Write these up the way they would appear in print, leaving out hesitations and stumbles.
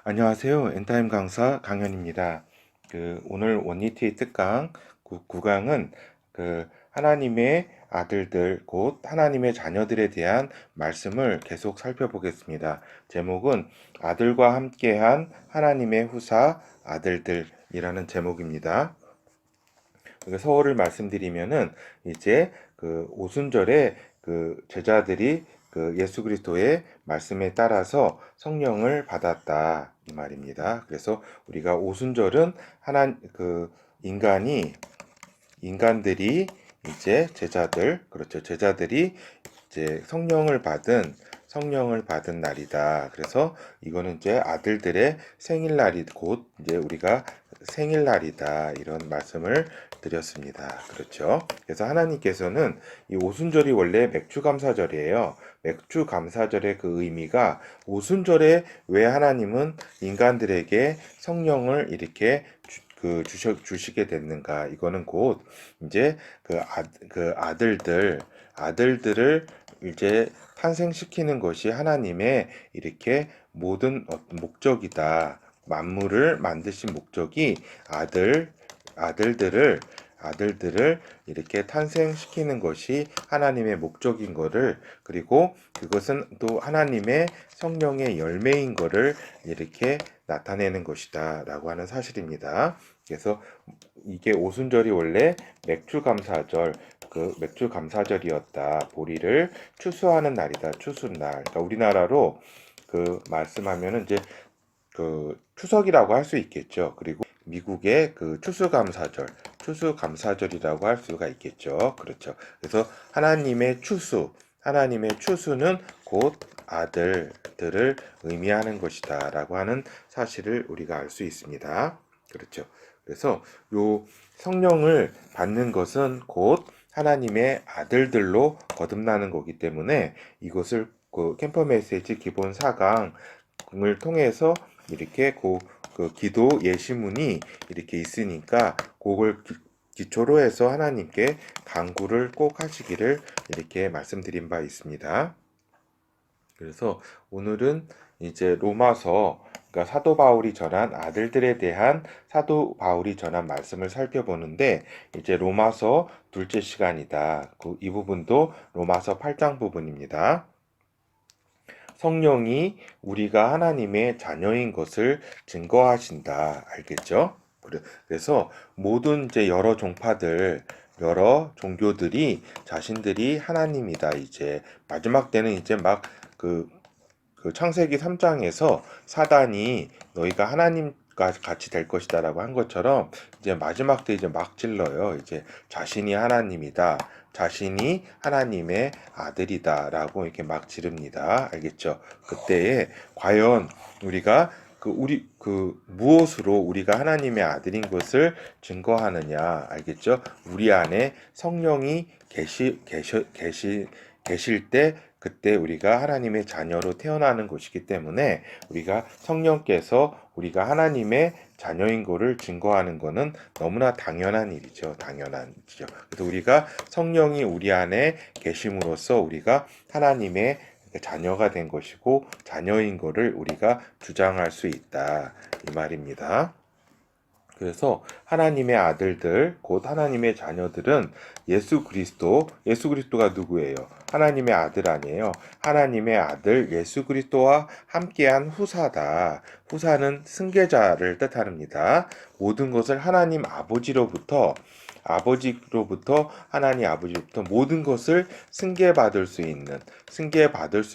안녕하세요. 엔타임 강사 강현입니다. 오늘 원리티 특강 9강은 하나님의 아들들, 곧 하나님의 자녀들에 대한 말씀을 계속 살펴보겠습니다. 제목은 아들과 함께한 하나님의 후사 아들들이라는 제목입니다. 서어를 말씀드리면은 이제 오순절에 제자들이 예수 그리스도의 말씀에 따라서 성령을 받았다 이 말입니다. 그래서 우리가 오순절은 인간이 인간들이 이제 제자들, 그렇죠. 제자들이 이제 성령을 받은 날이다. 그래서 이거는 이제 아들들의 생일날이 곧 이제 우리가 생일날이다. 이런 말씀을 드렸습니다. 그렇죠. 그래서 하나님께서는 이 오순절이 원래 맥주감사절이에요. 맥주감사절의 그 의미가 오순절에 왜 하나님은 인간들에게 성령을 이렇게 주시게 됐는가. 이거는 곧 이제 아들들을 이제 탄생시키는 것이 하나님의 이렇게 모든 목적이다. 만물을 만드신 목적이 아들들을 이렇게 탄생시키는 것이 하나님의 목적인 거를, 그리고 그것은 또 하나님의 성령의 열매인 거를 이렇게 나타내는 것이다 라고 하는 사실입니다. 그래서 이게 오순절이 원래 맥주 감사절이었다. 보리를 추수하는 날이다. 추수날. 그러니까 우리나라로 말씀하면은 이제 추석이라고 할 수 있겠죠. 그리고 미국의 추수감사절이라고 할 수가 있겠죠. 그렇죠. 그래서 하나님의 추수는 곧 아들들을 의미하는 것이다라고 하는 사실을 우리가 알 수 있습니다. 그렇죠. 그래서 요 성령을 받는 것은 곧 하나님의 아들들로 거듭나는 거기 때문에 이것을 캠퍼 메시지 기본 4강을 통해서 이렇게 기도 예시문이 이렇게 있으니까 그걸 기초로 해서 하나님께 간구를 꼭 하시기를 이렇게 말씀드린 바 있습니다. 그래서 오늘은 이제 로마서, 그러니까 사도 바울이 전한 아들들에 대한 사도 바울이 전한 말씀을 살펴보는데, 이제 로마서 둘째 시간이다. 이 부분도 로마서 8장 부분입니다. 성령이 우리가 하나님의 자녀인 것을 증거하신다. 알겠죠? 그래서 모든 이제 여러 종교들이 자신들이 하나님이다. 이제 마지막 때는 이제 막 창세기 3장에서 사단이 너희가 하나님과 같이 될 것이다라고 한 것처럼 이제 마지막 때 이제 막 질러요. 이제 자신이 하나님이다. 자신이 하나님의 아들이다라고 이렇게 막 지릅니다. 알겠죠? 그때에 과연 우리가 무엇으로 우리가 하나님의 아들인 것을 증거하느냐. 알겠죠? 우리 안에 성령이 계실 때 그때 우리가 하나님의 자녀로 태어나는 것이기 때문에 우리가 성령께서 우리가 하나님의 자녀인 것을 증거하는 것은 너무나 당연한 일이죠. 당연한 일이죠. 그래서 우리가 성령이 우리 안에 계심으로써 우리가 하나님의 자녀가 된 것이고 자녀인 것을 우리가 주장할 수 있다. 이 말입니다. 그래서 하나님의 아들들, 곧 하나님의 자녀들은 예수 그리스도가 누구예요? 하나님의 아들 아니에요. 하나님의 아들 예수 그리스도와 함께한 후사다. 후사는 승계자를 뜻합니다. 모든 것을 하나님 아버지로부터 모든 것을 승계받을 수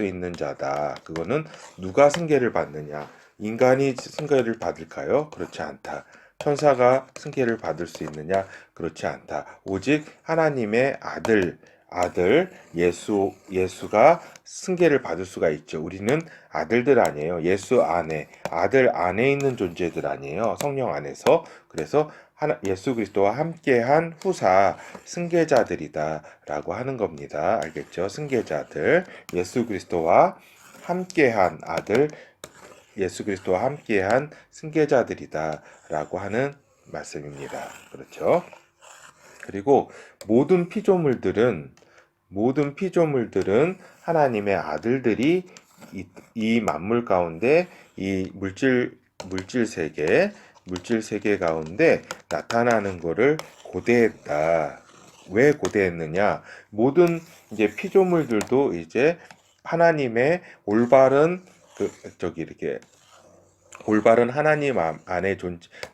있는 자다. 그거는 누가 승계를 받느냐? 인간이 승계를 받을까요? 그렇지 않다. 천사가 승계를 받을 수 있느냐? 그렇지 않다. 오직 하나님의 아들 예수가 승계를 받을 수가 있죠. 우리는 아들들 아니에요. 아들 안에 있는 존재들 아니에요. 성령 안에서. 그래서 예수 그리스도와 함께한 후사 승계자들이다라고 하는 겁니다. 알겠죠? 승계자들. 예수 그리스도와 함께한 아들 예수 그리스도와 함께한 승계자들이다라고 하는 말씀입니다. 그렇죠? 그리고 모든 피조물들은 하나님의 아들들이 이 만물 가운데 이 물질 세계 가운데 나타나는 것을 고대했다. 왜 고대했느냐? 모든 이제 피조물들도 이제 하나님의 올바른 이렇게 올바른 하나님 안에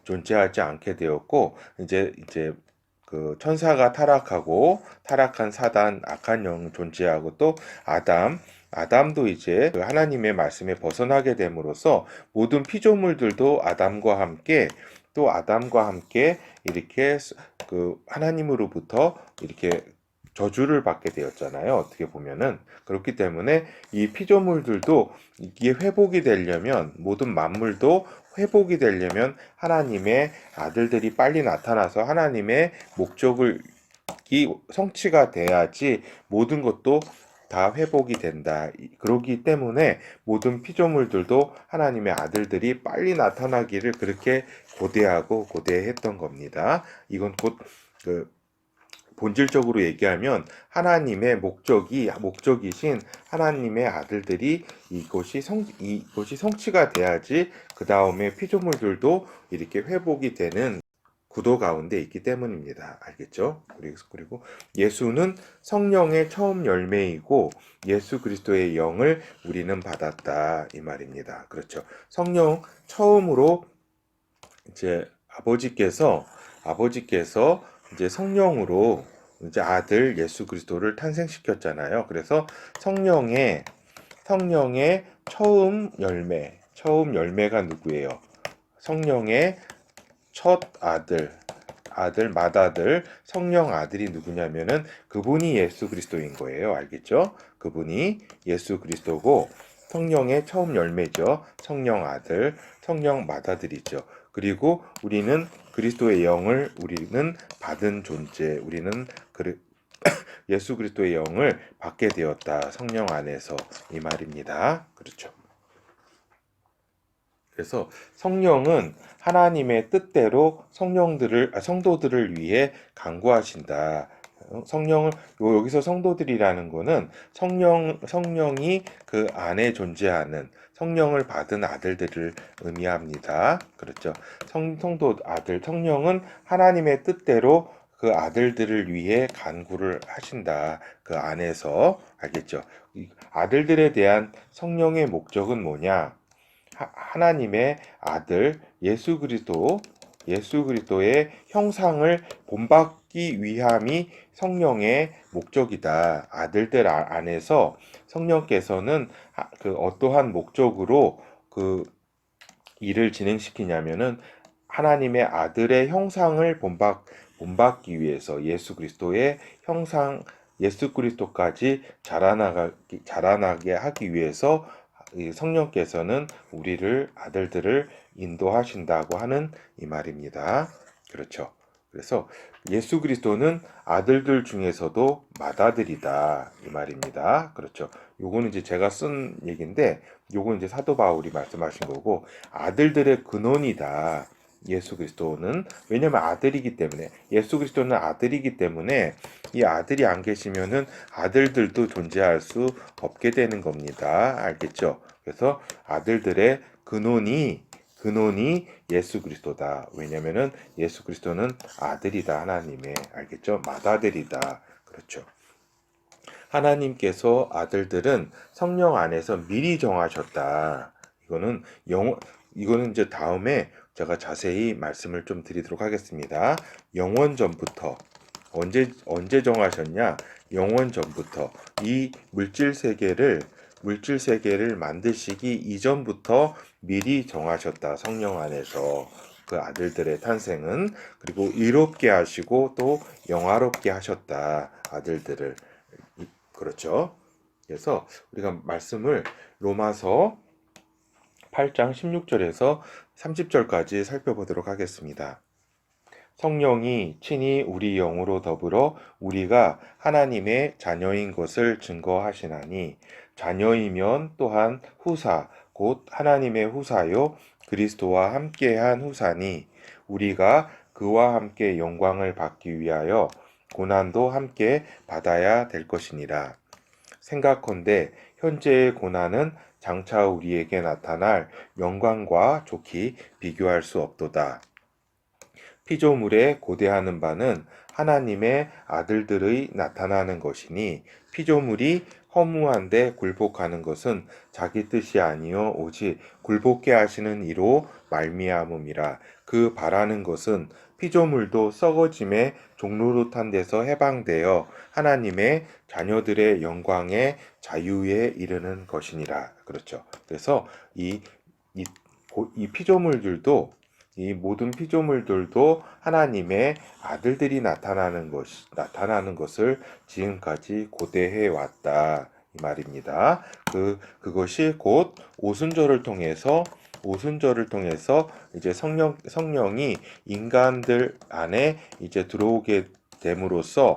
존재하지 않게 되었고, 이제 그 천사가 타락한 사단, 악한 영 존재하고, 또 아담도 이제 그 하나님의 말씀에 벗어나게 됨으로써 모든 피조물들도 아담과 함께 이렇게 그 하나님으로부터 이렇게 저주를 받게 되었잖아요. 어떻게 보면은. 그렇기 때문에 이 피조물들도 이게 회복이 되려면, 모든 만물도 회복이 되려면 하나님의 아들들이 빨리 나타나서 하나님의 목적을 성취가 돼야지 모든 것도 다 회복이 된다. 그렇기 때문에 모든 피조물들도 하나님의 아들들이 빨리 나타나기를 그렇게 고대했던 겁니다. 이건 곧 본질적으로 얘기하면 하나님의 목적이신 하나님의 아들들이 이것이 성취가 돼야지 그 다음에 피조물들도 이렇게 회복이 되는 구도 가운데 있기 때문입니다. 알겠죠? 그리고 예수는 성령의 처음 열매이고 예수 그리스도의 영을 우리는 받았다, 이 말입니다. 그렇죠? 성령 처음으로 이제 아버지께서 이제 성령으로 이제 아들 예수 그리스도를 탄생시켰잖아요. 그래서 성령의 처음 열매가 누구예요? 성령의 첫 맏아들, 성령 아들이 누구냐면은 그분이 예수 그리스도인 거예요. 알겠죠? 그분이 예수 그리스도고 성령의 처음 열매죠. 성령 아들, 성령 맏아들이죠. 그리고 우리는 그리스도의 영을 우리는 받은 존재, 우리는 예수 그리스도의 영을 받게 되었다. 성령 안에서, 이 말입니다. 그렇죠. 그래서 성령은 하나님의 뜻대로 성도들을 위해 간구하신다. 여기서 성도들이라는 거는 성령이 그 안에 존재하는 성령을 받은 아들들을 의미합니다. 그렇죠. 성령은 하나님의 뜻대로 그 아들들을 위해 간구를 하신다. 그 안에서. 알겠죠? 아들들에 대한 성령의 목적은 뭐냐? 하나님의 아들 예수 그리스도의 형상을 본받기 위함이 성령의 목적이다. 아들들 안에서 성령께서는 그 어떠한 목적으로 그 일을 진행시키냐면은 하나님의 아들의 형상을 본받기 위해서 예수 그리스도의 형상, 예수 그리스도까지 자라나게 하기 위해서 성령께서는 아들들을 인도하신다고 하는 이 말입니다. 그렇죠. 그래서 예수 그리스도는 아들들 중에서도 맏아들이다, 이 말입니다. 그렇죠. 요거는 이제 제가 쓴 얘기인데, 요건 이제 사도 바울이 말씀하신 거고, 아들들의 근원이다. 예수 그리스도는. 왜냐면 예수 그리스도는 아들이기 때문에 이 아들이 안 계시면은 아들들도 존재할 수 없게 되는 겁니다. 알겠죠? 그래서 아들들의 근원이 예수 그리스도다. 왜냐면은 예수 그리스도는 아들이다, 하나님의. 알겠죠? 맏아들이다. 그렇죠. 하나님께서 아들들은 성령 안에서 미리 정하셨다. 이거는 이제 다음에 제가 자세히 말씀을 좀 드리도록 하겠습니다. 영원 전부터. 언제 정하셨냐? 영원 전부터. 이 물질 세계를 만드시기 이전부터 미리 정하셨다. 성령 안에서 그 아들들의 탄생은. 그리고 의롭게 하시고 또 영화롭게 하셨다. 아들들을. 그렇죠. 그래서 우리가 말씀을 로마서 8장 16절에서 30절까지 살펴보도록 하겠습니다. 성령이 친히 우리 영으로 더불어 우리가 하나님의 자녀인 것을 증거하시나니, 자녀이면 또한 후사 곧 하나님의 후사요 그리스도와 함께한 후사니, 우리가 그와 함께 영광을 받기 위하여 고난도 함께 받아야 될 것이니라. 생각컨대 현재의 고난은 장차 우리에게 나타날 영광과 좋게 비교할 수 없도다. 피조물에 고대하는 바는 하나님의 아들들의 나타나는 것이니 피조물이 허무한데 굴복하는 것은 자기 뜻이 아니요 오직 굴복게 하시는 이로 말미암음이라. 그 바라는 것은 피조물도 썩어짐의 종로릇한 데서 해방되어 하나님의 자녀들의 영광의 자유에 이르는 것이니라. 그렇죠. 그래서 이, 이 피조물들도 이 모든 피조물들도 하나님의 아들들이 나타나는 것을 지금까지 고대해 왔다. 이 말입니다. 그것이 곧 오순절을 통해서 이제 성령이 인간들 안에 이제 들어오게 됨으로써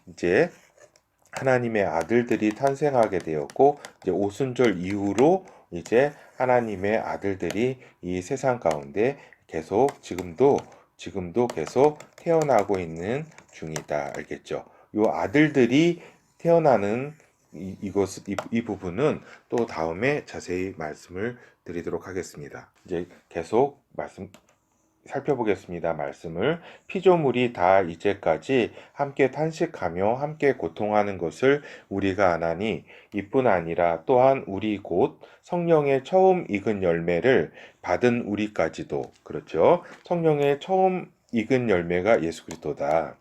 이제 하나님의 아들들이 탄생하게 되었고, 이제 오순절 이후로 이제 하나님의 아들들이 이 세상 가운데 지금도 계속 태어나고 있는 중이다. 알겠죠? 요 아들들이 태어나는 이 부분은 또 다음에 자세히 말씀을 드리도록 하겠습니다. 이제 계속 살펴보겠습니다. 말씀을. 피조물이 다 이제까지 함께 탄식하며 함께 고통하는 것을 우리가 아나니 이뿐 아니라 또한 우리 곧 성령의 처음 익은 열매를 받은 우리까지도, 그렇죠? 성령의 처음 익은 열매가 예수 그리스도다.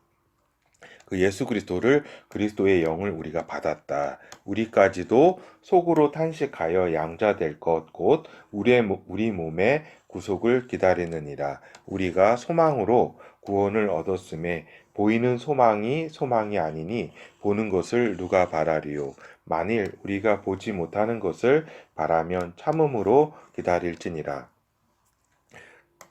그 예수 그리스도의 영을 우리가 받았다. 우리까지도 속으로 탄식하여 양자될 것 곧 우리 몸의 구속을 기다리느니라. 우리가 소망으로 구원을 얻었음에 보이는 소망이 아니니 보는 것을 누가 바라리요. 만일 우리가 보지 못하는 것을 바라면 참음으로 기다릴지니라.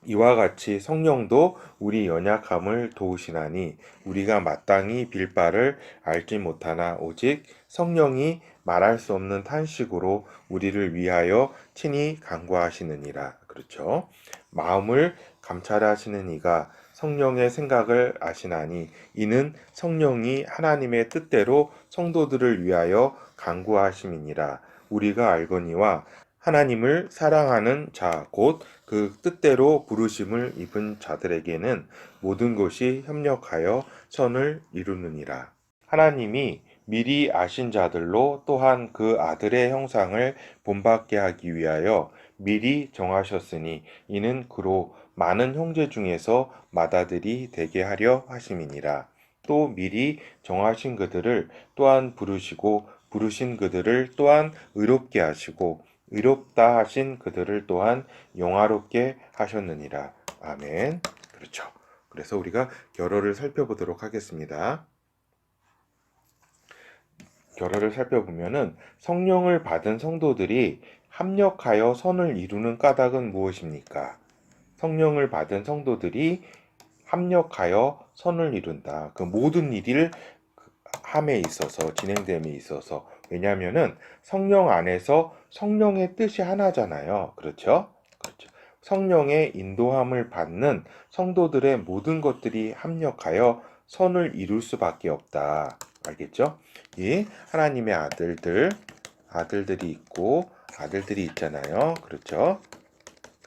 이와 같이 성령도 우리 연약함을 도우시나니 우리가 마땅히 빌 바를 알지 못하나 오직 성령이 말할 수 없는 탄식으로 우리를 위하여 친히 간구하시느니라. 그렇죠. 마음을 감찰하시는 이가 성령의 생각을 아시나니 이는 성령이 하나님의 뜻대로 성도들을 위하여 간구하심이니라. 우리가 알거니와 하나님을 사랑하는 자, 곧 그 뜻대로 부르심을 입은 자들에게는 모든 것이 협력하여 선을 이루느니라. 하나님이 미리 아신 자들로 또한 그 아들의 형상을 본받게 하기 위하여 미리 정하셨으니 이는 그로 많은 형제 중에서 맏아들이 되게 하려 하심이니라. 또 미리 정하신 그들을 또한 부르시고 부르신 그들을 또한 의롭게 하시고 의롭다 하신 그들을 또한 영화롭게 하셨느니라. 아멘. 그렇죠. 그래서 우리가 결어를 살펴보도록 하겠습니다. 결어를 살펴보면은 성령을 받은 성도들이 합력하여 선을 이루는 까닭은 무엇입니까? 성령을 받은 성도들이 합력하여 선을 이룬다. 그 모든 일을 함에 있어서 진행됨에 있어서 왜냐하면은 성령 안에서 성령의 뜻이 하나잖아요. 그렇죠? 그렇죠. 성령의 인도함을 받는 성도들의 모든 것들이 합력하여 선을 이룰 수밖에 없다. 알겠죠? 이 하나님의 아들들이 있고 아들들이 있잖아요. 그렇죠?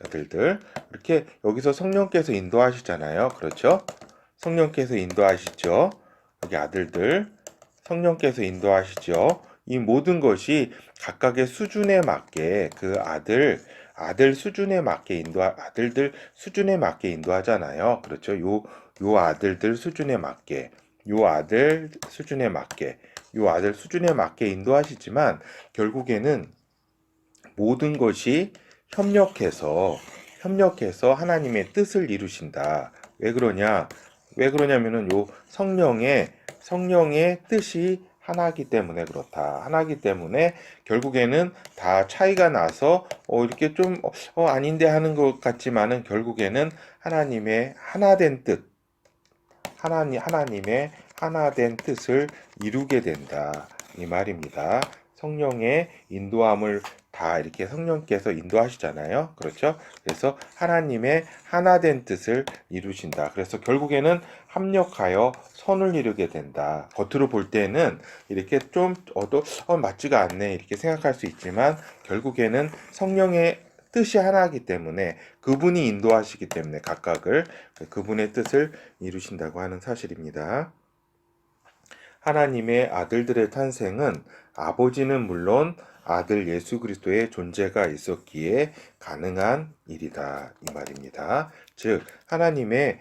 아들들 이렇게 여기서 성령께서 인도하시잖아요. 그렇죠? 성령께서 인도하시죠. 여기 아들들 성령께서 인도하시죠. 이 모든 것이 각각의 수준에 맞게 그 아들들 수준에 맞게 인도하잖아요. 그렇죠? 요 아들 수준에 맞게 인도하시지만 결국에는 모든 것이 협력해서 하나님의 뜻을 이루신다. 왜 그러냐면은 요 성령의 뜻이 하나이기 때문에 그렇다. 하나이기 때문에 결국에는 다 차이가 나서 이렇게 좀 아닌데 하는 것 같지만은 결국에는 하나님의 하나된 뜻을 이루게 된다. 이 말입니다. 성령의 인도함을 다 이렇게 성령께서 인도하시잖아요. 그렇죠? 그래서 하나님의 하나된 뜻을 이루신다. 그래서 결국에는 합력하여 선을 이루게 된다. 겉으로 볼 때는 이렇게 좀 맞지가 않네 이렇게 생각할 수 있지만 결국에는 성령의 뜻이 하나이기 때문에 그분이 인도하시기 때문에 각각을 그분의 뜻을 이루신다고 하는 사실입니다. 하나님의 아들들의 탄생은 아버지는 물론 아들 예수 그리스도의 존재가 있었기에 가능한 일이다 이 말입니다. 즉 하나님의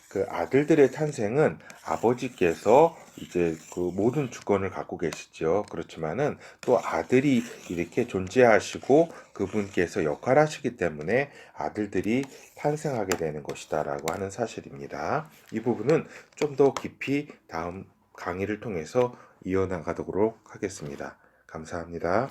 그 아들들의 탄생은 아버지께서 이제 그 모든 주권을 갖고 계시죠. 그렇지만은 또 아들이 이렇게 존재하시고 그분께서 역할하시기 때문에 아들들이 탄생하게 되는 것이다라고 하는 사실입니다. 이 부분은 좀 더 깊이 다음 강의를 통해서 이어나가도록 하겠습니다. 감사합니다.